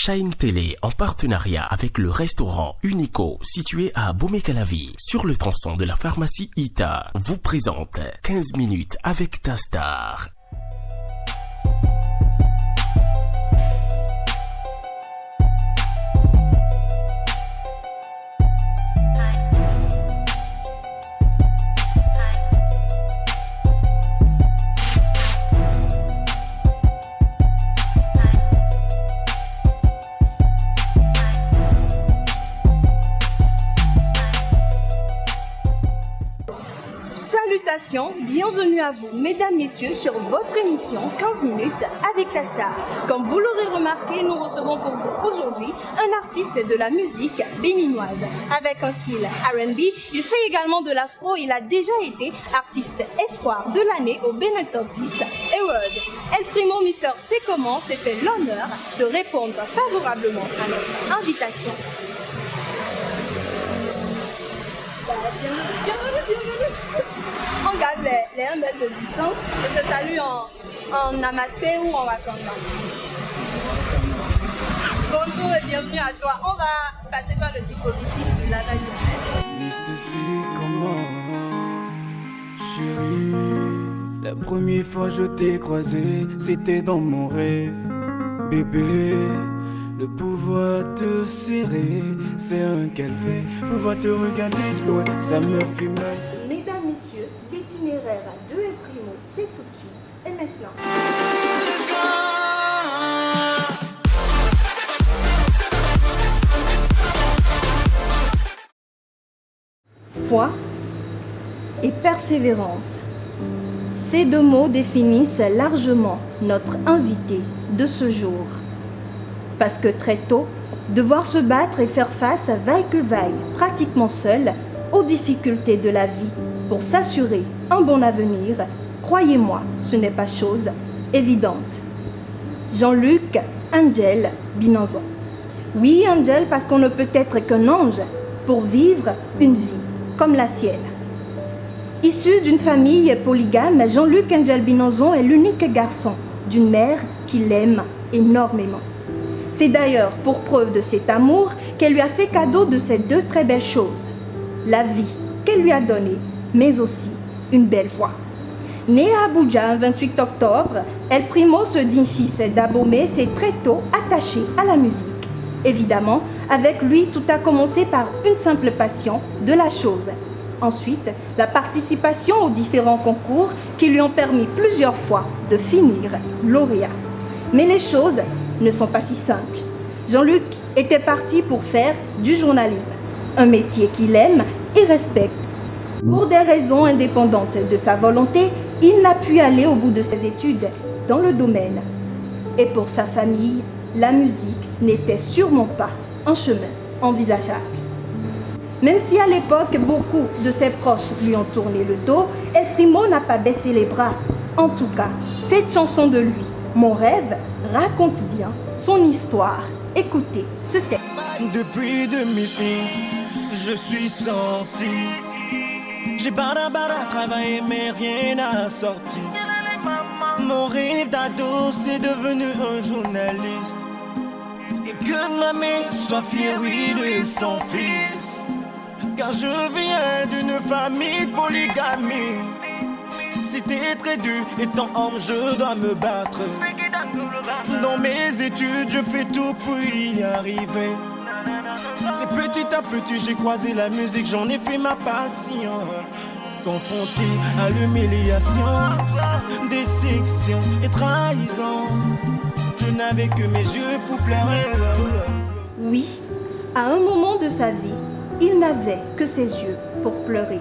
Shine Télé, en partenariat avec le restaurant Unico, situé à Bomekalavi, sur le tronçon de la pharmacie Ita, vous présente 15 minutes avec ta star. Salutations, bienvenue à vous, mesdames, messieurs, sur votre émission 15 minutes avec la star. Comme vous l'aurez remarqué, nous recevons pour vous aujourd'hui un artiste de la musique béninoise. Avec un style R&B, il fait également de l'afro. Il a déjà été artiste espoir de l'année au Benin Top 10 Award. El Primo Mister C'est Comment s'est fait l'honneur de répondre favorablement à notre invitation. Bienvenue. On garde les 1 mètre de distance. Je te salue en namasté ou en wakanda. Bonjour et bienvenue à toi. On va passer par le dispositif de l'analyse. Mister C'est Comment, chérie. La première fois je t'ai croisé, c'était dans mon rêve. Bébé, le pouvoir te serrer, c'est un calvaire. Pouvoir te regarder de loin, ça me fait mal. Mesdames, messieurs, l'itinéraire de El Primo, c'est tout de suite et maintenant. Foi et persévérance. Ces deux mots définissent largement notre invité de ce jour. Parce que très tôt, devoir se battre et faire face, vaille que vaille, pratiquement seul, aux difficultés de la vie, pour s'assurer un bon avenir, croyez-moi, ce n'est pas chose évidente. Jean-Luc Angel Binanzon. Oui, Angel, parce qu'on ne peut être qu'un ange pour vivre une vie comme la sienne. Issu d'une famille polygame, Jean-Luc Angel Binanzon est l'unique garçon d'une mère qui l'aime énormément. C'est d'ailleurs pour preuve de cet amour qu'elle lui a fait cadeau de ces deux très belles choses. La vie qu'elle lui a donnée, mais aussi une belle voix. Né à Abuja le 28 octobre, El Primo, ce digne fils d'Abomey, s'est très tôt attaché à la musique. Évidemment, avec lui, tout a commencé par une simple passion de la chose. Ensuite, la participation aux différents concours qui lui ont permis plusieurs fois de finir lauréat. Mais les choses ne sont pas si simples. Jean-Luc était parti pour faire du journalisme, un métier qu'il aime et respecte. Pour des raisons indépendantes de sa volonté, il n'a pu aller au bout de ses études dans le domaine. Et pour sa famille, la musique n'était sûrement pas un chemin envisageable. Même si à l'époque, beaucoup de ses proches lui ont tourné le dos, El Primo n'a pas baissé les bras. En tout cas, cette chanson de lui, Mon rêve, raconte bien son histoire. Écoutez ce texte. Depuis 2010, je suis sorti. J'ai barabara travaillé mais rien n'a sorti. Mon rêve d'ado c'est devenu un journaliste. Et que ma mère soit fière de son fils. Car je viens d'une famille de polygamie. C'était très dur, étant homme je dois me battre. Dans mes études je fais tout pour y arriver. C'est petit à petit j'ai croisé la musique, j'en ai fait ma passion. Confronté à l'humiliation, déception et trahison, je n'avais que mes yeux pour pleurer. Oui, à un moment de sa vie, il n'avait que ses yeux pour pleurer.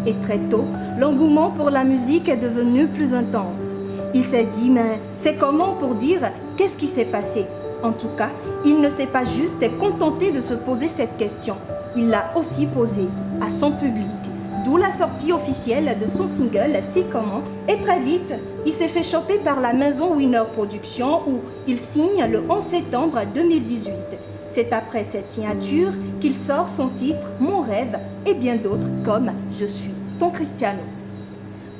Et très tôt, l'engouement pour la musique est devenu plus intense. Il s'est dit, mais c'est comment pour dire qu'est-ce qui s'est passé? En tout cas, il ne s'est pas juste contenté de se poser cette question. Il l'a aussi posée à son public. D'où la sortie officielle de son single C'est Comment. Et très vite, il s'est fait choper par la maison Winner Productions où il signe le 11 septembre 2018. C'est après cette signature qu'il sort son titre Mon rêve et bien d'autres comme Je suis ton Cristiano.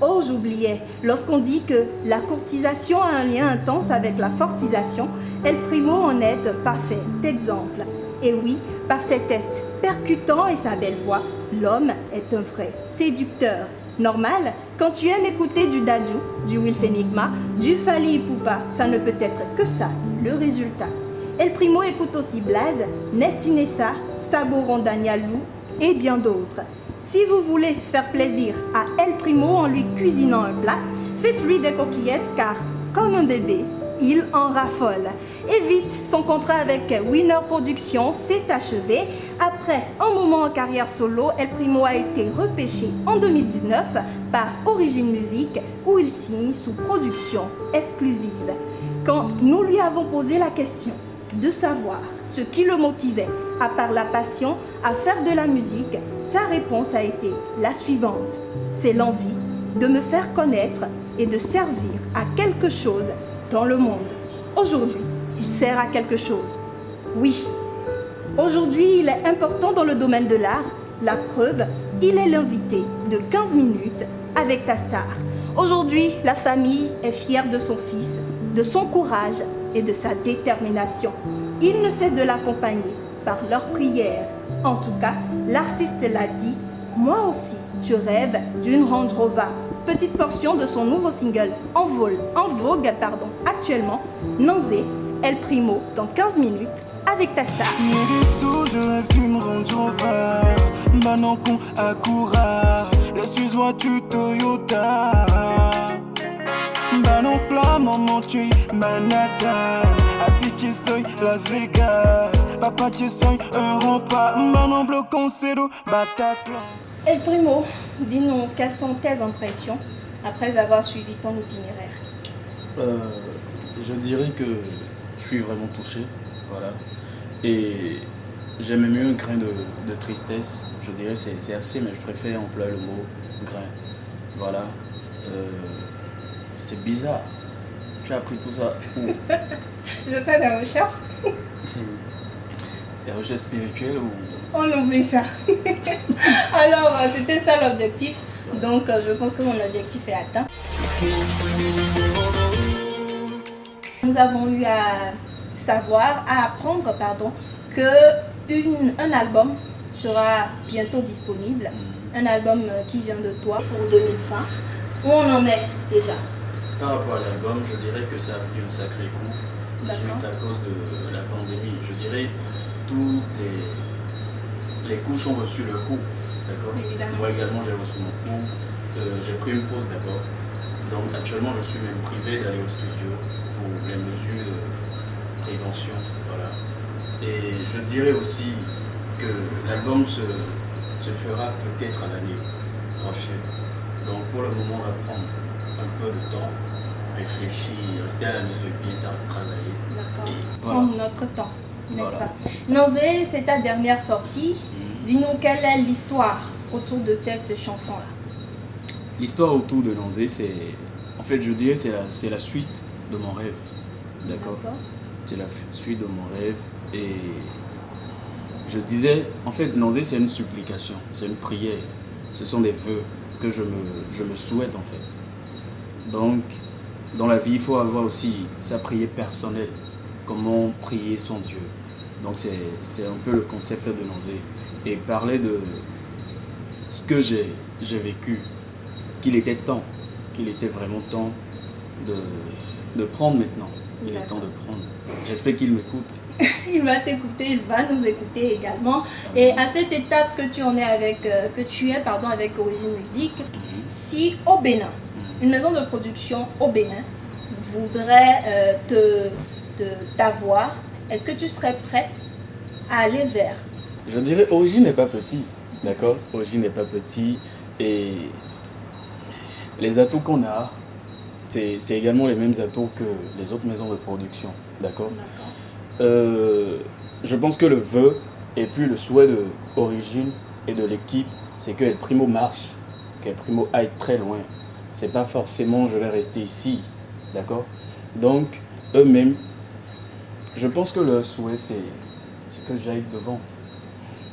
Oh, j'oubliais, lorsqu'on dit que la courtisation a un lien intense avec la fortisation, El Primo en est un parfait exemple. Et oui, par ses tests percutants et sa belle voix, l'homme est un vrai séducteur. Normal, quand tu aimes écouter du Dadju, du Wilf Enigma, du Fally Ipupa, ça ne peut être que ça, le résultat. El Primo écoute aussi Blaze, Nestinessa, Sabo Rondanialou et bien d'autres. Si vous voulez faire plaisir à El Primo en lui cuisinant un plat, faites-lui des coquillettes car, comme un bébé, il en raffole. Et vite, son contrat avec Winner Productions s'est achevé. Après un moment en carrière solo, El Primo a été repêché en 2019 par Origin Music où il signe sous production exclusive. Quand nous lui avons posé la question de savoir ce qui le motivait, à part la passion, à faire de la musique, sa réponse a été la suivante. C'est l'envie de me faire connaître et de servir à quelque chose dans le monde. Aujourd'hui, il sert à quelque chose. Oui, aujourd'hui, il est important dans le domaine de l'art. La preuve, il est l'invité de 15 minutes avec ta star. Aujourd'hui, la famille est fière de son fils, de son courage et de sa détermination. Ils ne cessent de l'accompagner par leurs prières. En tout cas, l'artiste l'a dit, moi aussi, je rêve d'une Range Rover. Petite portion de son nouveau single en vogue actuellement, Nausée, El Primo, dans 15 minutes, avec ta star. Je rêve d'une Range Rover, Mananco Acura, les Suisses voitures Toyota. Banon plat, Montmorency, Manhattan, Asiti soy Las Vegas, Papa soy Europa, Banon bloquant Cedo, Bataclan. El Primo, dis-nous, quelles sont tes impressions après avoir suivi ton itinéraire? Je dirais que je suis vraiment touché, voilà. Et j'ai même eu un grain de tristesse, je dirais, c'est assez, mais je préfère employer le mot grain, voilà. C'est bizarre, tu as appris tout ça où? Je fais des recherches. Des recherches spirituelles ou? On oublie ça. Alors, c'était ça l'objectif. Donc, je pense que mon objectif est atteint. Nous avons eu à apprendre, qu'un album sera bientôt disponible. Un album qui vient de toi pour 2020. Où on en est déjà? Par rapport à l'album, je dirais que ça a pris un sacré coup suite à cause de la pandémie. Je dirais toutes les couches ont reçu le coup, d'accord? Moi également j'ai reçu mon coup, j'ai pris une pause d'abord. Donc actuellement je suis même privé d'aller au studio pour les mesures de prévention, voilà. Et je dirais aussi que l'album se fera peut-être à l'année prochaine. Donc pour le moment on va prendre un peu de temps, réfléchir, rester à la maison et bien travailler. D'accord. Voilà. Prendre notre temps, n'est-ce pas? Nausée, c'est ta dernière sortie. Dis-nous quelle est l'histoire autour de cette chanson-là. L'histoire autour de Nausée, en fait je dirais c'est la suite de mon rêve, d'accord? C'est la suite de mon rêve et je disais, en fait Nausée c'est une supplication, c'est une prière, ce sont des vœux que je me souhaite en fait. Donc dans la vie il faut avoir aussi sa prière personnelle, comment prier son Dieu. Donc c'est un peu le concept de Nausée. Et parler de ce que j'ai vécu, qu'il était vraiment temps de prendre maintenant. Il est temps de prendre. J'espère qu'il m'écoute. Il va t'écouter, il va nous écouter également. Et à cette étape que tu en es avec Origin Music, si au Bénin, une maison de production au Bénin voudrait t'avoir, est-ce que tu serais prêt à aller vers? Je dirais Origin n'est pas petit, d'accord? Origin n'est pas petit et les atouts qu'on a, c'est également les mêmes atouts que les autres maisons de production, d'accord? Je pense que le vœu et puis le souhait de Origin et de l'équipe, c'est que El Primo marche, qu'El Primo aille très loin. C'est pas forcément je vais rester ici, d'accord? Donc eux-mêmes, je pense que leur souhait c'est que j'aille devant.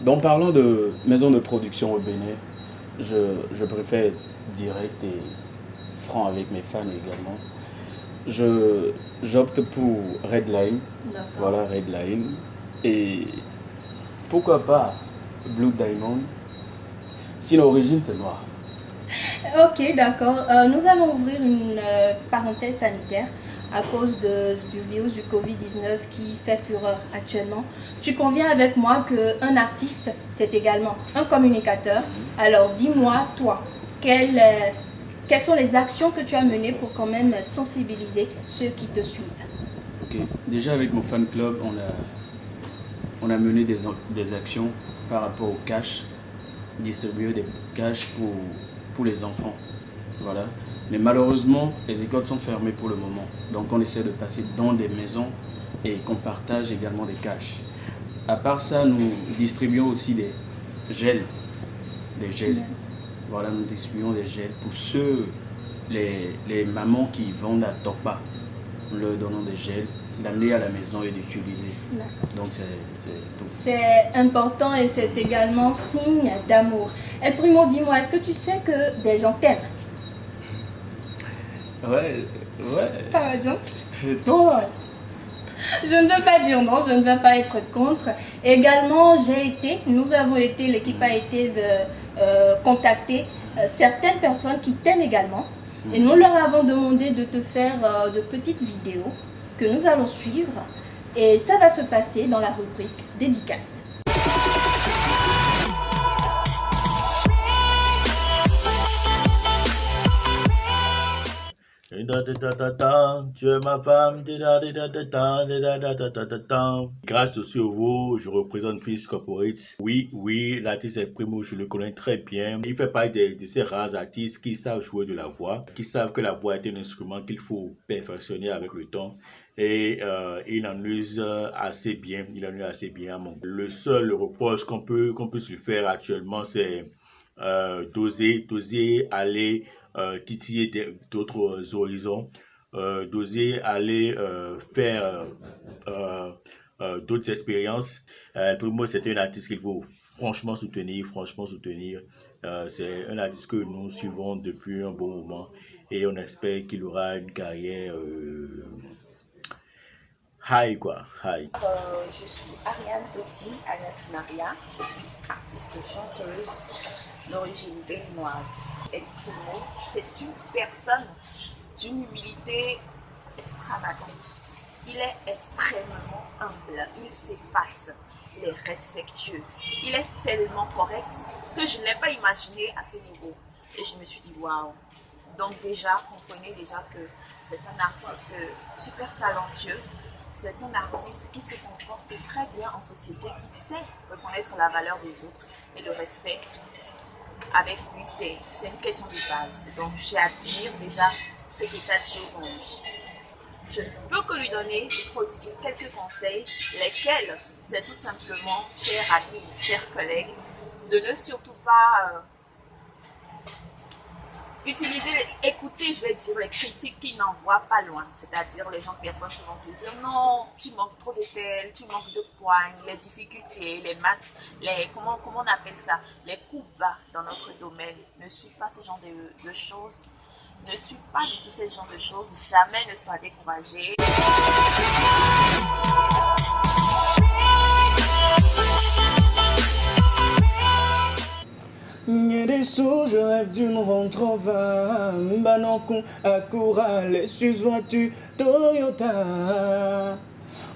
Donc parlant de maison de production au Bénin, je préfère être direct et franc avec mes fans également. j'opte pour Redline. D'accord. Voilà, Redline. Et pourquoi pas Blue Diamond? Si l'origine c'est noir. Ok, d'accord. Nous allons ouvrir une parenthèse sanitaire à cause du virus du Covid-19 qui fait fureur actuellement. Tu conviens avec moi qu'un artiste, c'est également un communicateur. Alors dis-moi, toi, quelles sont les actions que tu as menées pour quand même sensibiliser ceux qui te suivent? Ok, déjà avec mon fan club, on a mené des actions par rapport au cash, distribuer des cash pour les enfants. Voilà. Mais malheureusement, les écoles sont fermées pour le moment. Donc on essaie de passer dans des maisons et qu'on partage également des cash. À part ça, nous distribuons aussi des gels. Des gels. Voilà, nous distribuons des gels pour les mamans qui vendent à Topa. Nous leur donnons des gels, d'amener à la maison et d'utiliser. Donc c'est tout. C'est important et c'est également signe d'amour. El Primo, dis-moi, est-ce que tu sais que des gens t'aiment? Ouais. Par exemple? Et toi? Je ne veux pas dire non, je ne veux pas être contre. Également, nous avons été, l'équipe a été contacter certaines personnes qui t'aiment également. Et nous leur avons demandé de te faire de petites vidéos que nous allons suivre. Et ça va se passer dans la rubrique dédicace. Tu es ma femme. Grâce aussi au vous, je représente Twist Corporate. Oui, l'artiste El Primo, je le connais très bien. Il fait partie de ces rares artistes qui savent jouer de la voix, qui savent que la voix est un instrument qu'il faut perfectionner avec le temps. Et il en use assez bien. Le seul reproche qu'on puisse lui faire actuellement, c'est d'oser aller titiller d'autres horizons, d'oser aller faire d'autres expériences. Pour moi, c'est un artiste qu'il faut franchement soutenir. C'est un artiste que nous suivons depuis un bon moment et on espère qu'il aura une carrière high. Je suis Ariane Totti, alias Naria. Je suis artiste chanteuse d'origine béninoise. El Primo, c'est une personne d'une humilité extravagante. Il est extrêmement humble, il s'efface, il est respectueux, il est tellement correct que je ne l'ai pas imaginé à ce niveau. Et je me suis dit waouh. Donc déjà, comprenez déjà que c'est un artiste super talentueux. C'est un artiste qui se comporte très bien en société, qui sait reconnaître la valeur des autres et le respect. Avec lui, c'est une question de base. Donc j'admire déjà cet état de choses en lui. Je ne peux que lui donner et prodiguer quelques conseils, lesquels c'est tout simplement, chers amis, chers collègues, de ne surtout pas écouter, je vais dire, les critiques qui n'envoient pas loin. C'est-à-dire les personnes qui vont te dire non, tu manques trop de tel, tu manques de poigne, les difficultés, les masses, comment on appelle ça, les coups bas dans notre domaine. Ne suis pas ce genre de choses. Ne suis pas du tout ce genre de choses. Jamais ne sois découragé. Des sous, je rêve d'une rentrova. Banancon, Acura, les Suisses voitures Toyota.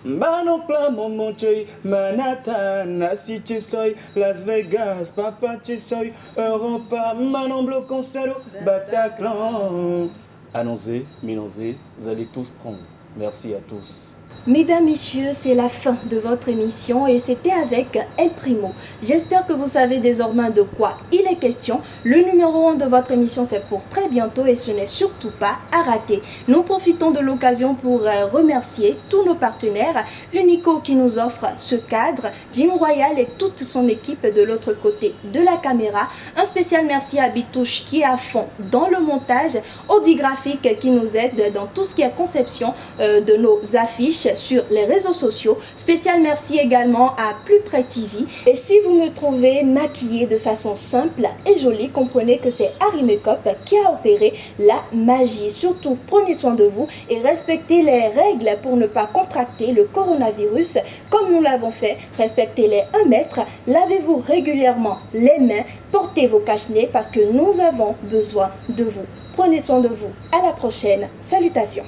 Banopla, Montmorency, Manhattan, Assis, Soy, Las Vegas, Papa, Soy, Europa, Manon Blo, Concero, Bataclan. Allons-y, mélangez, vous allez tous prendre. Merci à tous. Mesdames, Messieurs, c'est la fin de votre émission et c'était avec El Primo. J'espère que vous savez désormais de quoi il est question. Le numéro 1 de votre émission, c'est pour très bientôt et ce n'est surtout pas à rater. Nous profitons de l'occasion pour remercier tous nos partenaires, Unico qui nous offre ce cadre, Jim Royal et toute son équipe de l'autre côté de la caméra. Un spécial merci à Bitouche qui est à fond dans le montage, Audi Graphique qui nous aide dans tout ce qui est conception de nos affiches. sur les réseaux sociaux. Spécial merci également à Plus Près TV. Et si vous me trouvez maquillée de façon simple et jolie, comprenez que c'est Harry Makeup qui a opéré la magie. Surtout, prenez soin de vous et respectez les règles pour ne pas contracter le coronavirus comme nous l'avons fait. Respectez les 1 mètre, lavez-vous régulièrement les mains, portez vos cache-nez parce que nous avons besoin de vous. Prenez soin de vous. À la prochaine. Salutations.